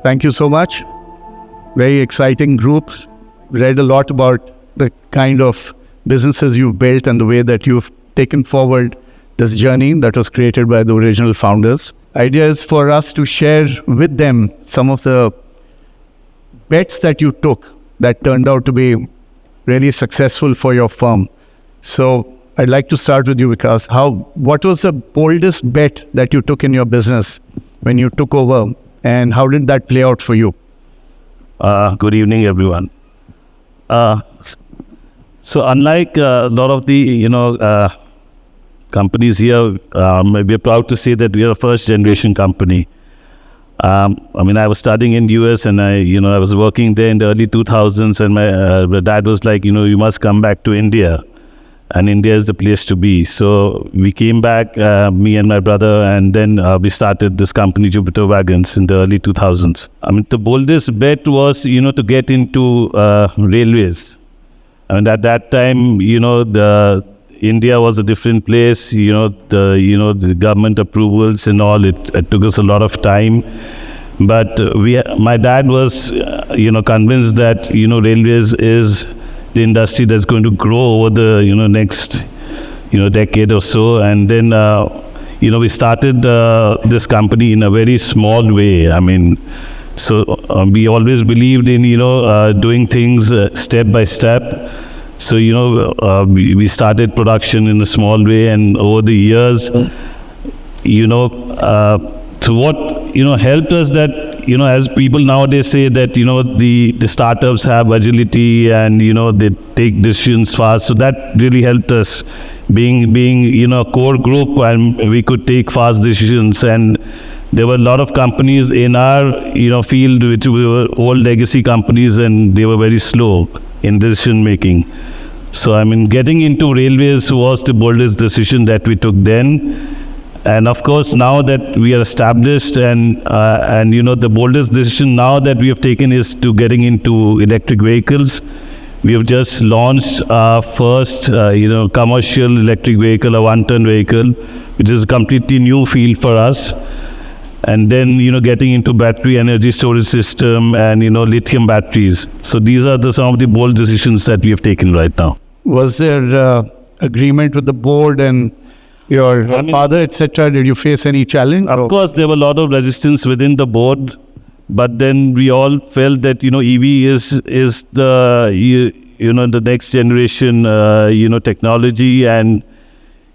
Thank you so much. Very exciting group. Read a lot about the kind of businesses you've built and the way that you've taken forward this journey that was created by the original founders. Idea is for us to share with them some of the bets that you took that turned out to be really successful for your firm. So I'd like to start with you, Vikash. What was the boldest bet that you took in your business when you took over, and how did that play out for you? Good evening, everyone. So unlike a lot of the, companies here, we're proud to say that we are a first generation company. I was studying in US and I was working there in the early 2000s, and my dad was like, you must come back to India, and India is the place to be. So we came back, me and my brother, and then we started this company, Jupiter Wagons, in the early 2000s. The boldest bet was, to get into railways. At that time, India was a different place. The government approvals and all. It took us a lot of time, but my dad was, convinced that railways is the industry that's going to grow over the next decade or so. And then we started this company in a very small way. We always believed in doing things step by step. So we started production in a small way, and over the years, so what helped us that as people nowadays say that the startups have agility and they take decisions fast. So that really helped us being a core group, and we could take fast decisions. And there were a lot of companies in our field which were old legacy companies, and they were very slow in decision making. So getting into railways was the boldest decision that we took then. And of course, now that we are established, and the boldest decision now that we have taken is to getting into electric vehicles. We have just launched our first commercial electric vehicle, a 1-ton vehicle, which is a completely new field for us. And then, getting into battery energy storage system and, lithium batteries. So these are some of the bold decisions that we have taken right now. Was there agreement with the board and your father, etc.? Did you face any challenge? Of course, there were a lot of resistance within the board, but then we all felt that, EV is the, the next generation, technology, and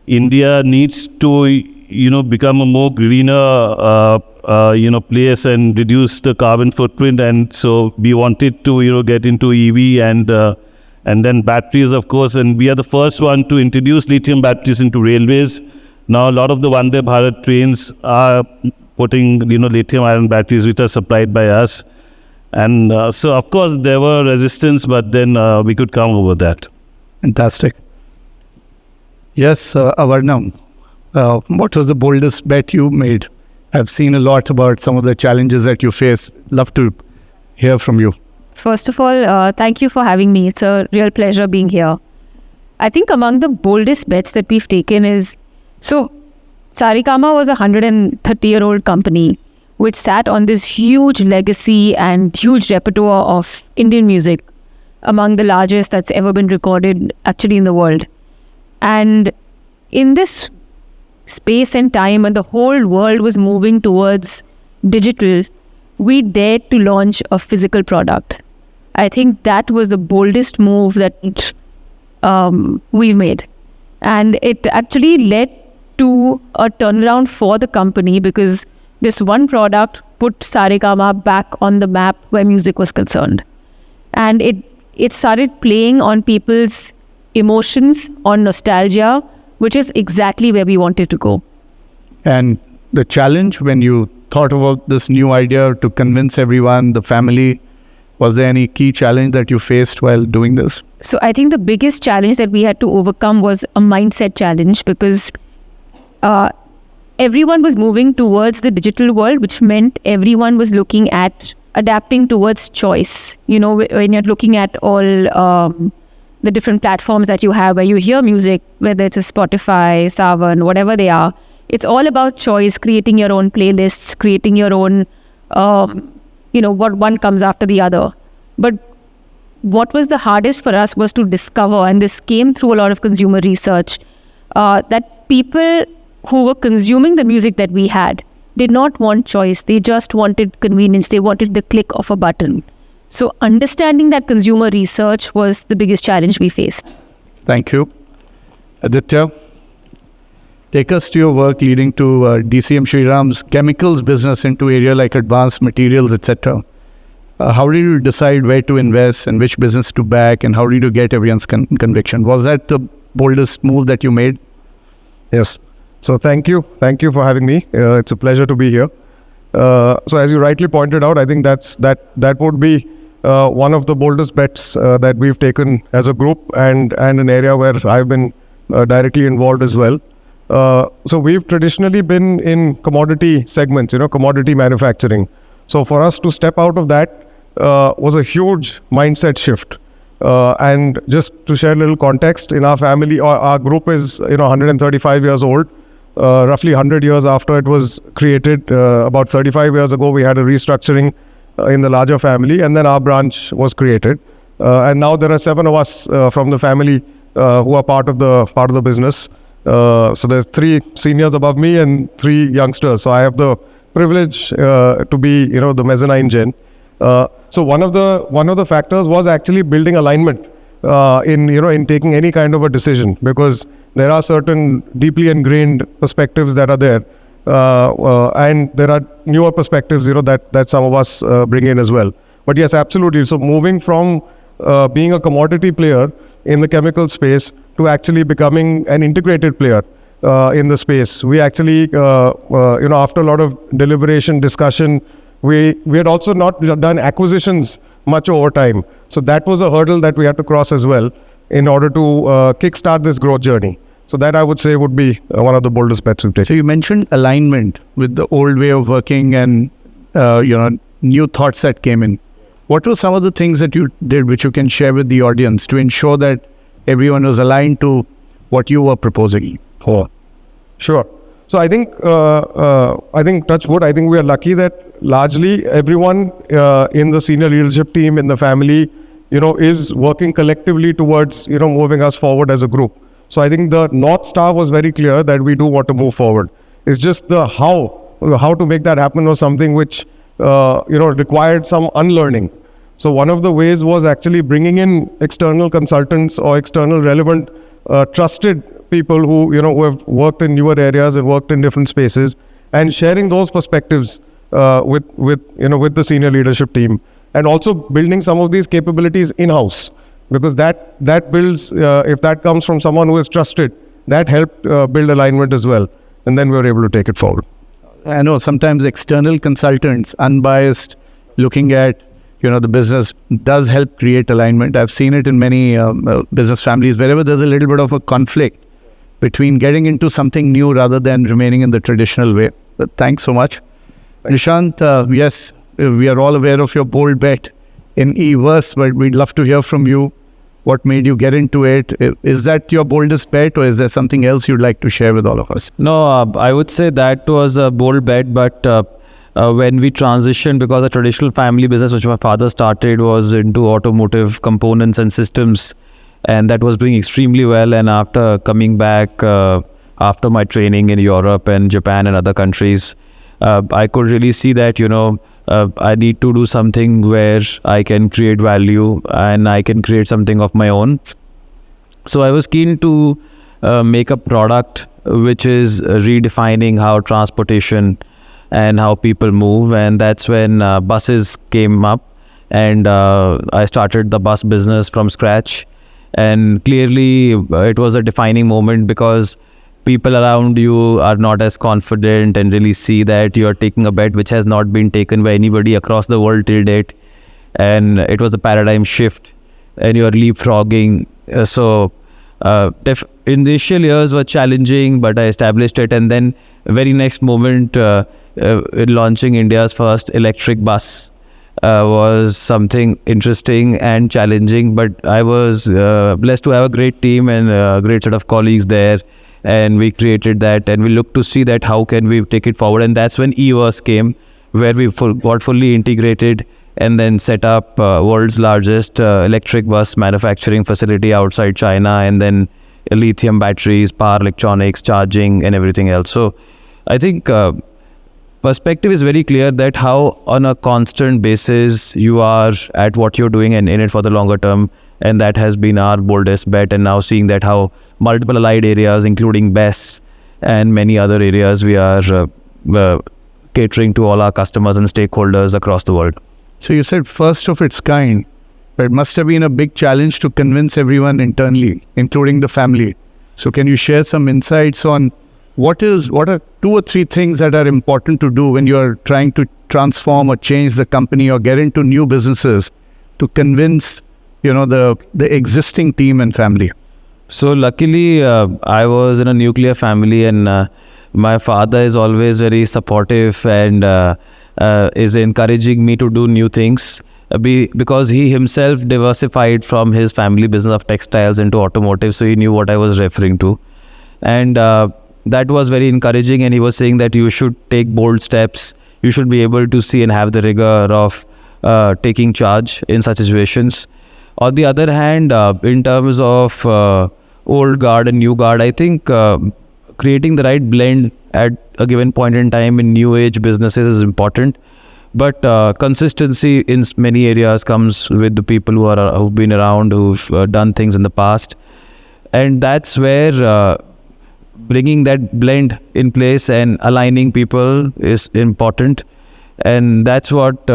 India needs to become a more greener, place and reduce the carbon footprint. And so we wanted to, get into EV and then batteries, of course. And we are the first one to introduce lithium batteries into railways. Now, a lot of the Vande Bharat trains are putting, lithium ion batteries, which are supplied by us. And so, of course, there were resistance, but then we could come over that. Fantastic. Yes, Avarna. What was the boldest bet you made? I've seen a lot about some of the challenges that you face. Love to hear from you. First of all, thank you for having me. It's a real pleasure being here. I think among the boldest bets that we've taken is, so Saregama was a 130-year-old company which sat on this huge legacy and huge repertoire of Indian music, among the largest that's ever been recorded actually in the world. And in this space and time, when the whole world was moving towards digital, we dared to launch a physical product. I think that was the boldest move that we've made. And it actually led to a turnaround for the company, because this one product put Saregama back on the map where music was concerned. And it started playing on people's emotions, on nostalgia, which is exactly where we wanted to go. And the challenge when you thought about this new idea to convince everyone, the family, was there any key challenge that you faced while doing this? So I think the biggest challenge that we had to overcome was a mindset challenge, because everyone was moving towards the digital world, which meant everyone was looking at adapting towards choice. When you're looking at all the different platforms that you have where you hear music, whether it's a Spotify, Savan, whatever they are, it's all about choice, creating your own playlists, creating your own what one comes after the other. But what was the hardest for us was to discover, and this came through a lot of consumer research, that people who were consuming the music that we had did not want choice. They just wanted convenience. They wanted the click of a button. So understanding that consumer research was the biggest challenge we faced. Thank you. Aditya, take us to your work leading to DCM Shriram's chemicals business into area like advanced materials, etc. How did you decide where to invest and which business to back, and how did you get everyone's conviction? Was that the boldest move that you made? Yes. So thank you. Thank you for having me. It's a pleasure to be here. So as you rightly pointed out, I think that would be one of the boldest bets that we've taken as a group, and an area where I've been directly involved as well. So we've traditionally been in commodity segments, commodity manufacturing. So for us to step out of that was a huge mindset shift. And just to share a little context, in our family, our group is 135 years old. Roughly 100 years after it was created, about 35 years ago, we had a restructuring in the larger family, and then our branch was created. And now there are 7 of us from the family who are part of the business. So there's 3 seniors above me and 3 youngsters. So I have the privilege to be, the mezzanine Jain. So one of the factors was actually building alignment in taking any kind of a decision, because there are certain deeply ingrained perspectives that are there, and there are newer perspectives that some of us bring in as well. But yes, absolutely. So moving from being a commodity player in the chemical space to actually becoming an integrated player in the space, we actually after a lot of deliberation, discussion, we had also not done acquisitions much over time. So that was a hurdle that we had to cross as well in order to kickstart this growth journey. So that, I would say, would be one of the boldest bets we've taken. So you mentioned alignment with the old way of working and new thoughts that came in. What were some of the things that you did which you can share with the audience to ensure that everyone was aligned to what you were proposing? Sure. So I think touch wood, I think we are lucky that largely everyone in the senior leadership team, in the family, is working collectively towards, moving us forward as a group. So I think the North Star was very clear that we do want to move forward. It's just the how to make that happen was something which, required some unlearning. So one of the ways was actually bringing in external consultants or external relevant, trusted people who have worked in newer areas and worked in different spaces, and sharing those perspectives with the senior leadership team, and also building some of these capabilities in-house, because that builds, if that comes from someone who is trusted, that helped build alignment as well, and then we were able to take it forward. I know sometimes external consultants, unbiased, looking at the business, does help create alignment. I've seen it in many business families wherever there's a little bit of a conflict between getting into something new rather than remaining in the traditional way. But thanks so much. Nishant, yes, we are all aware of your bold bet in e-verse, but we'd love to hear from you. What made you get into it? Is that your boldest bet, or is there something else you'd like to share with all of us? No, I would say that was a bold bet, but when we transitioned, because the traditional family business which my father started was into automotive components and systems, and that was doing extremely well. And after coming back, after my training in Europe and Japan and other countries, I could really see that, I need to do something where I can create value and I can create something of my own. So I was keen to make a product which is redefining how transportation and how people move. And that's when buses came up, and I started the bus business from scratch. And clearly it was a defining moment, because people around you are not as confident and really see that you are taking a bet which has not been taken by anybody across the world till date. And it was a paradigm shift, and you are leapfrogging. So initial years were challenging, but I established it. And then very next moment, launching India's first electric bus was something interesting and challenging, but I was blessed to have a great team and a great set of colleagues there, and we created that, and we looked to see that how can we take it forward. And that's when e-verse came, where we got fully integrated and then set up world's largest electric bus manufacturing facility outside China, and then lithium batteries, power electronics, charging, and everything else. So I think perspective is very clear that how on a constant basis you are at what you're doing and in it for the longer term. And that has been our boldest bet. And now seeing that how multiple allied areas, including BESS and many other areas, we are catering to all our customers and stakeholders across the world. So you said first of its kind, but it must have been a big challenge to convince everyone internally, including the family. So can you share some insights on what are 2 or 3 things that are important to do when you are trying to transform or change the company or get into new businesses to convince the existing team and family? So luckily, I was in a nuclear family, and my father is always very supportive and is encouraging me to do new things because he himself diversified from his family business of textiles into automotive, so he knew what I was referring to. And that was very encouraging, and he was saying that you should take bold steps. You should be able to see and have the rigor of taking charge in such situations. On the other hand, in terms of old guard and new guard, I think creating the right blend at a given point in time in new age businesses is important. But consistency in many areas comes with the people who've been around, who've done things in the past. And that's where bringing that blend in place and aligning people is important. And that's what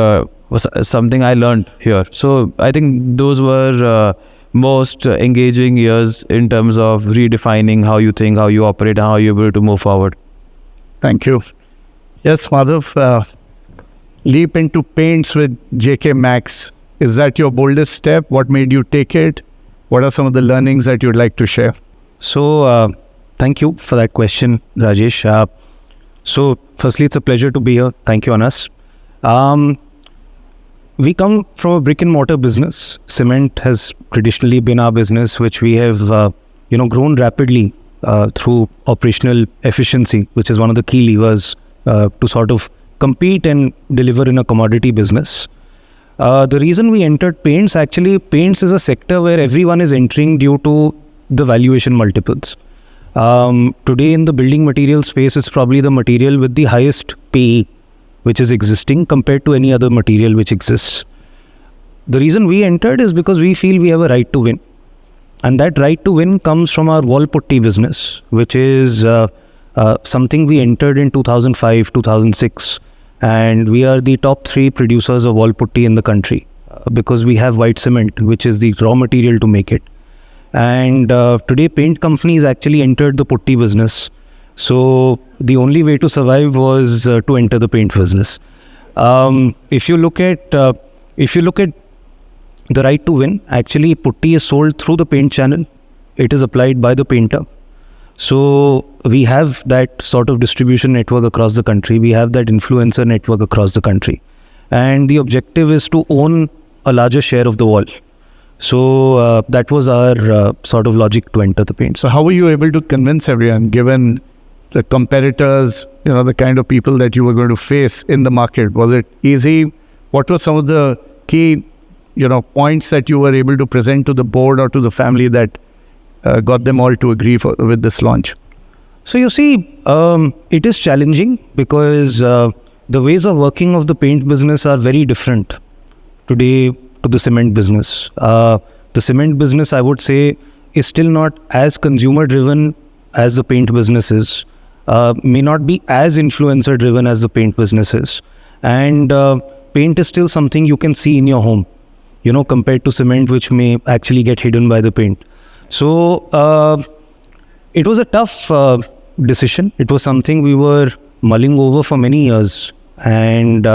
was something I learned here. So I think those were most engaging years in terms of redefining how you think, how you operate, and how you're able to move forward. Thank you. Yes, Madhav, leap into paints with JK Maxx. Is that your boldest step? What made you take it? What are some of the learnings that you'd like to share? So, thank you for that question, Rajesh. So, firstly, it's a pleasure to be here. Thank you, Anas. We come from a brick and mortar business. Cement has traditionally been our business, which we have, grown rapidly through operational efficiency, which is one of the key levers to sort of compete and deliver in a commodity business. The reason we entered paints is a sector where everyone is entering due to the valuation multiples. Today in the building material space, it's probably the material with the highest PE which is existing compared to any other material which exists. The reason we entered is because we feel we have a right to win. And that right to win comes from our wall putty business, which is something we entered in 2005, 2006. And we are the top 3 producers of wall putty in the country because we have white cement, which is the raw material to make it. And today paint companies actually entered the putty business. So the only way to survive was to enter the paint business. If you look at the right to win, actually putty is sold through the paint channel. It is applied by the painter. So we have that sort of distribution network across the country. We have that influencer network across the country. And the objective is to own a larger share of the wall. So that was our sort of logic to enter the paint. So how were you able to convince everyone, given the competitors, the kind of people that you were going to face in the market? Was it easy? What were some of the key, points that you were able to present to the board or to the family that got them all to agree with this launch? So you see, it is challenging because the ways of working of the paint business are very different today to the cement business. The cement business, I would say, is still not as consumer driven as the paint business is. May not be as influencer driven as the paint business is. And paint is still something you can see in your home, compared to cement, which may actually get hidden by the paint. So it was a tough decision. It was something we were mulling over for many years. And,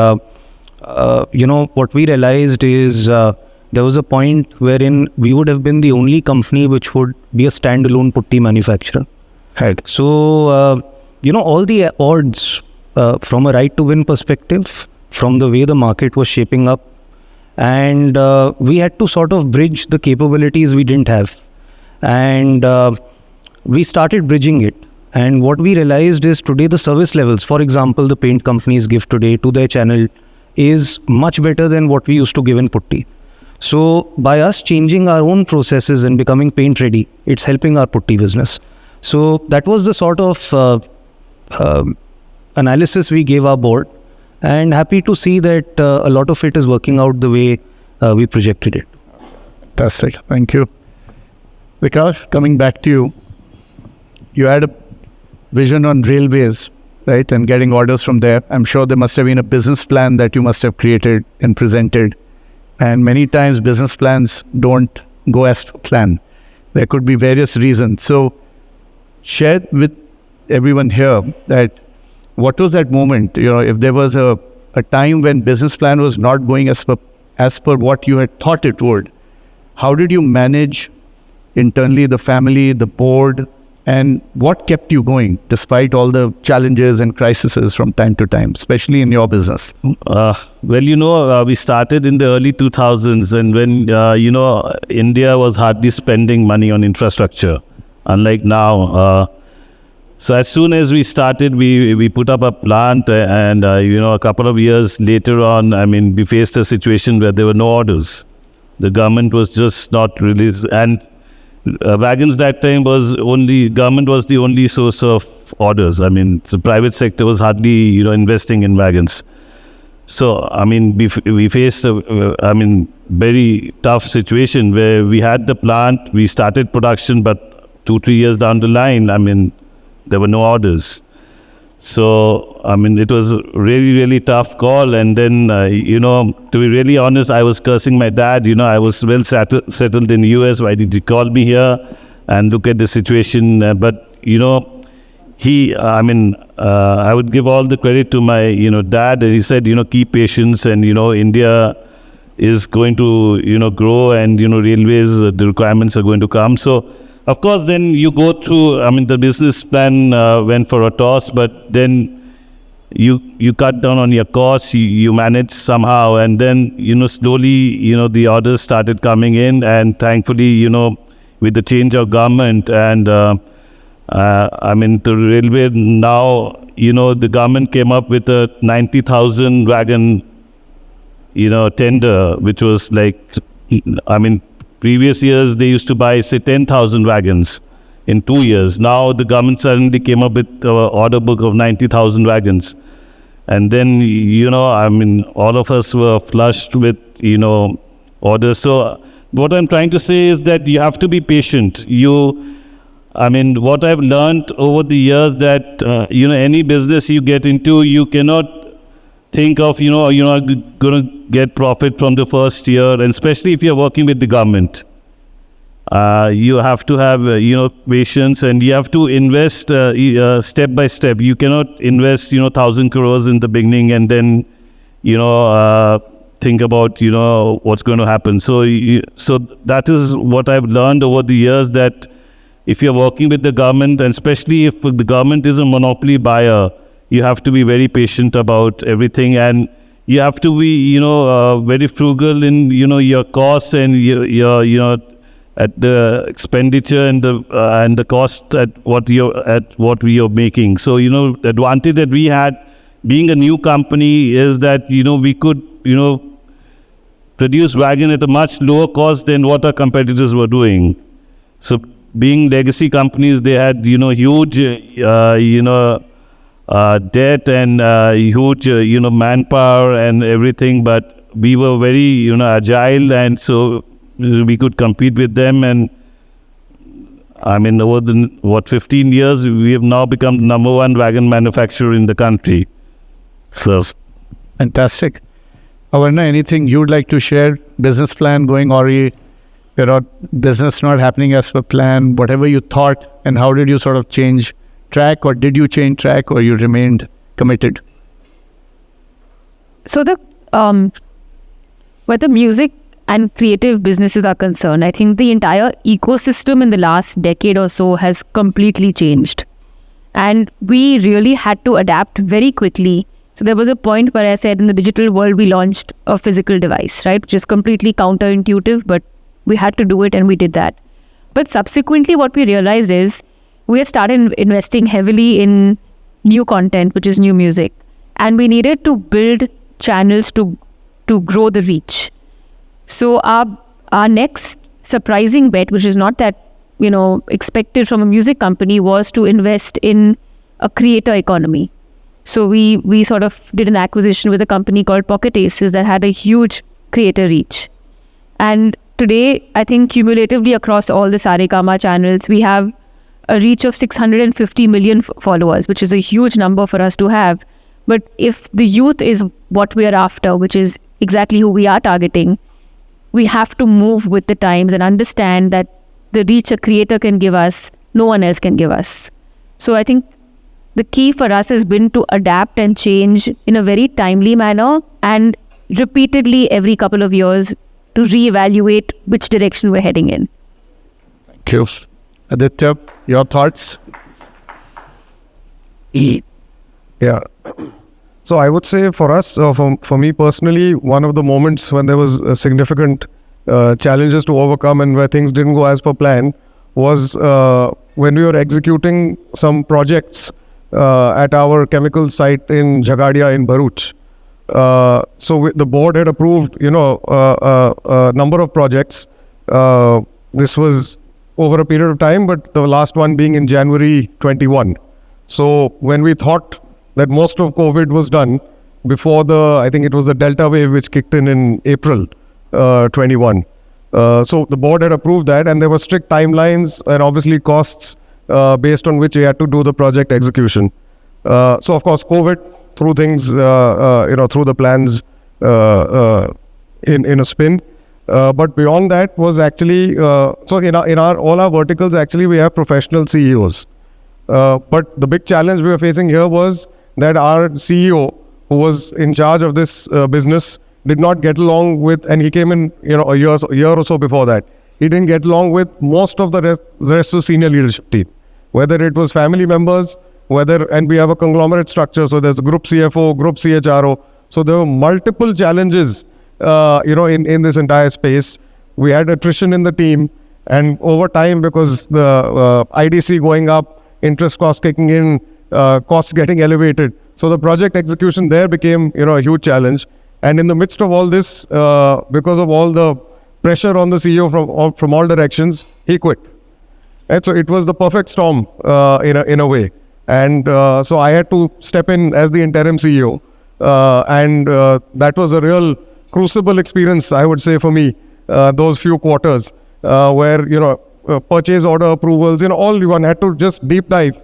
what we realized is there was a point wherein we would have been the only company which would be a standalone putty manufacturer. Right. So, all the odds from a right to win perspective, from the way the market was shaping up, and we had to sort of bridge the capabilities we didn't have. And we started bridging it. And what we realized is today the service levels, for example, the paint companies give today to their channel is much better than what we used to give in putty. So by us changing our own processes and becoming paint ready, it's helping our putty business. So that was the sort of analysis we gave our board, and happy to see that a lot of it is working out the way we projected it. Fantastic. Thank you. Vikash, coming back to you, you had a vision on railways, right, and getting orders from there. I'm sure there must have been a business plan that you must have created and presented. And many times business plans don't go as planned. There could be various reasons. So share with everyone here that what was that moment, if there was a time when business plan was not going as per what you had thought it would, how did you manage internally, the family, the board, and what kept you going despite all the challenges and crises from time to time, especially in your business? We started in the early 2000s, and when, India was hardly spending money on infrastructure, unlike now. So as soon as we started, we put up a plant, and, a couple of years later on, we faced a situation where there were no orders. The government was just not released, and Wagons that time government was the only source of orders. The private sector was hardly, investing in wagons. So, we faced a, very tough situation where we had the plant, we started production, but 2-3 years down the line, there were no orders. So, it was a really, really tough call. And then, to be really honest, I was cursing my dad. I was well settled in the US. Why did you call me here? And look at the situation. But, I would give all the credit to my, dad. He said, keep patience, and, India is going to, grow, and, railways, the requirements are going to come. So, of course, then you go through, the business plan went for a toss, but then you cut down on your costs, you manage somehow, and then, slowly, the orders started coming in, and thankfully, with the change of government and, the railway now, the government came up with a 90,000 wagon, tender, which was like, previous years, they used to buy, say, 10,000 wagons in 2 years. Now, the government suddenly came up with an order book of 90,000 wagons. And then, all of us were flushed with, orders. So, what I'm trying to say is that you have to be patient. What I've learned over the years that, any business you get into, you cannot think of, you're not going to get profit from the first year, and especially if you're working with the government. You have to have, patience, and you have to invest step by step. You cannot invest, 1,000 crores in the beginning and then, think about, what's going to happen. So that is what I've learned over the years, that if you're working with the government, and especially if the government is a monopoly buyer, you have to be very patient about everything, and you have to be, very frugal in, your costs and your at the expenditure and the cost at what we are making. So, the advantage that we had being a new company is that, we could, produce wagon at a much lower cost than what our competitors were doing. So, being legacy companies, they had, huge, debt and huge, manpower and everything, but we were very, agile, and so we could compete with them. And over the 15 years, we have now become the number one wagon manufacturer in the country. So, fantastic. Avarna, anything you'd like to share? Business plan going, or business not happening as per plan, whatever you thought, and how did you sort of change track, or did you change track, or you remained committed? So where the music and creative businesses are concerned, I think the entire ecosystem in the last decade or so has completely changed. And we really had to adapt very quickly. So there was a point where I said in the digital world, we launched a physical device, right? Which is completely counterintuitive, but we had to do it, and we did that. But subsequently, what we realized is we had started investing heavily in new content, which is new music. And we needed to build channels to grow the reach. So our next surprising bet, which is not that, expected from a music company, was to invest in a creator economy. So we sort of did an acquisition with a company called Pocket Aces that had a huge creator reach. And today, I think cumulatively across all the Saregama channels, we have a reach of 650 million followers, which is a huge number for us to have. But if the youth is what we are after, which is exactly who we are targeting, we have to move with the times and understand that the reach a creator can give us, no one else can give us. So I think the key for us has been to adapt and change in a very timely manner and repeatedly every couple of years to reevaluate which direction we're heading in. Thank you. Aditya, your thoughts? Yeah. So I would say for us, for me personally, one of the moments when there was significant challenges to overcome and where things didn't go as per plan was when we were executing some projects at our chemical site in Jhagadia in Bharuch. The board had approved, a number of projects. This was over a period of time, but the last one being in January 21. So when we thought that most of COVID was done before I think it was the Delta wave which kicked in April 21. So the board had approved that, and there were strict timelines and obviously costs based on which we had to do the project execution. So of course COVID threw things, through the plans in a spin. But beyond that was actually, so in all our verticals, actually we have professional CEOs. But the big challenge we were facing here was that our CEO, who was in charge of this business, did not get along with, and he came in, a year or so before that. He didn't get along with most of the rest of the senior leadership team, whether it was family members, and we have a conglomerate structure, so there's a group CFO, group CHRO. So there were multiple challenges, in this entire space. We had attrition in the team, and over time, because the IDC going up, interest costs kicking in, costs getting elevated. So the project execution there became, a huge challenge. And in the midst of all this, because of all the pressure on the CEO from all directions, he quit. And so it was the perfect storm in a way. And so I had to step in as the interim CEO. And that was a real crucible experience, I would say, for me, those few quarters where, purchase order approvals, all one had to just deep dive,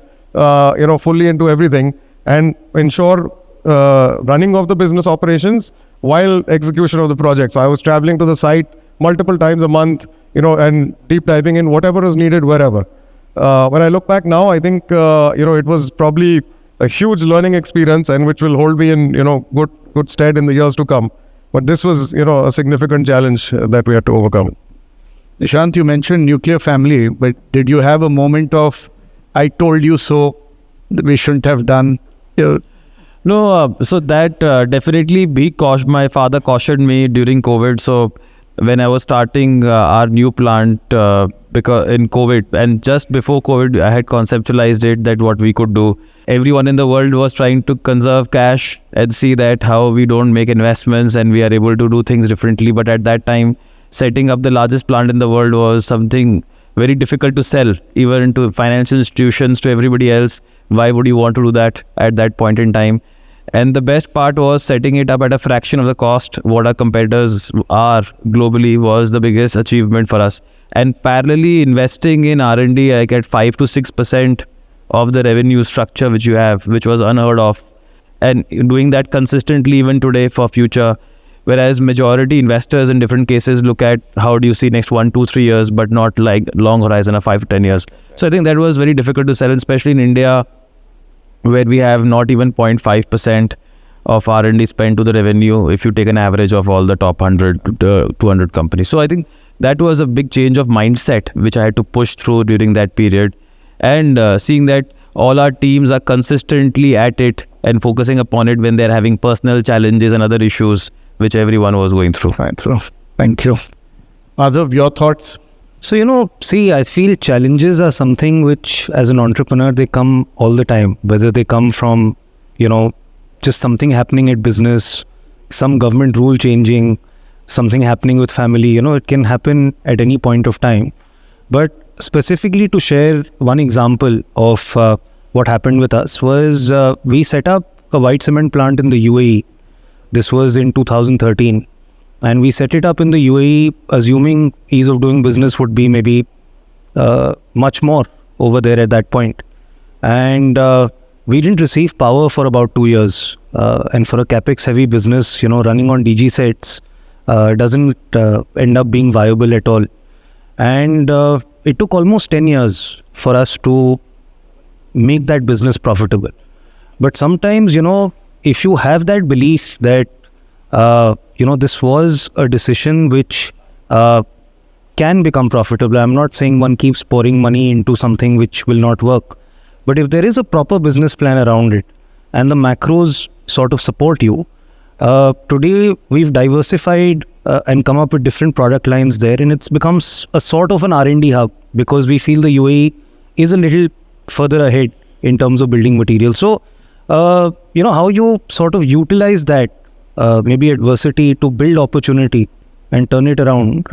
fully into everything and ensure running of the business operations while execution of the projects. I was traveling to the site multiple times a month, and deep diving in whatever is needed wherever. When I look back now, I think, it was probably a huge learning experience and which will hold me in, good stead in the years to come. But this was, a significant challenge that we had to overcome. Nishant, you mentioned nuclear family, but did you have a moment of, I told you so, we shouldn't have done? No, so that definitely my father cautioned me during COVID. So when I was starting our new plant because in COVID, and just before COVID, I had conceptualized it that what we could do. Everyone in the world was trying to conserve cash and see that how we don't make investments and we are able to do things differently. But at that time, setting up the largest plant in the world was something very difficult to sell, even to financial institutions, to everybody else. Why would you want to do that at that point in time? And the best part was setting it up at a fraction of the cost. What our competitors are globally was the biggest achievement for us. And parallelly investing in R&D like at 5 to 6% of the revenue structure which you have, which was unheard of. And doing that consistently even today for future. Whereas majority investors in different cases look at how do you see next 1, 2, 3 years, but not like long horizon of 5 to 10 years. So I think that was very difficult to sell, especially in India, where we have not even 0.5% of R&D spent to the revenue if you take an average of all the top 100 to 200 companies. So I think that was a big change of mindset which I had to push through during that period. And seeing that all our teams are consistently at it and focusing upon it when they're having personal challenges and other issues which everyone was going through. Thank you. Madhav, your thoughts? So, see, I feel challenges are something which, as an entrepreneur, they come all the time. Whether they come from, just something happening at business, some government rule changing, something happening with family, it can happen at any point of time. But specifically to share one example of what happened with us was we set up a white cement plant in the UAE. This was in 2013. And we set it up in the UAE assuming ease of doing business would be maybe much more over there at that point. And we didn't receive power for about 2 years. And for a Capex heavy business, running on DG sets doesn't end up being viable at all. And it took almost 10 years for us to make that business profitable. But sometimes, if you have that belief that, this was a decision which can become profitable. I'm not saying one keeps pouring money into something which will not work. But if there is a proper business plan around it and the macros sort of support you, today we've diversified and come up with different product lines there, and it's becomes a sort of an R&D hub because we feel the UAE is a little further ahead in terms of building materials. So, how you sort of utilize that maybe adversity to build opportunity and turn it around,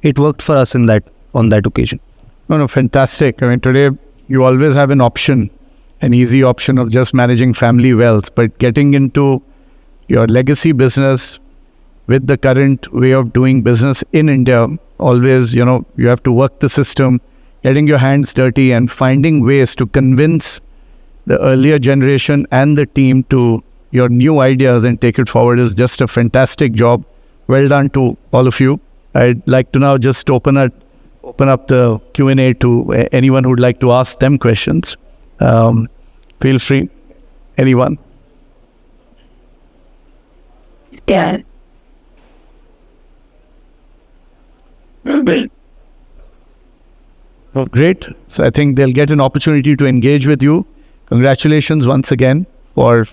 it worked for us on that occasion. No, fantastic. I mean, today you always have an option, an easy option of just managing family wealth, but getting into your legacy business with the current way of doing business in India, always, you have to work the system, getting your hands dirty and finding ways to convince the earlier generation and the team to your new ideas and take it forward is just a fantastic job. Well done to all of you. I'd like to now just open up the Q&A to anyone who'd like to ask them questions. Feel free. Anyone? Yeah. Oh, great. So I think they'll get an opportunity to engage with you. Congratulations once again for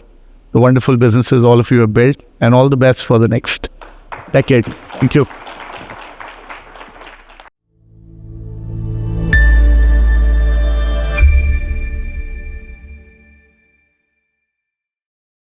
the wonderful businesses all of you have built, and all the best for the next decade. Thank you.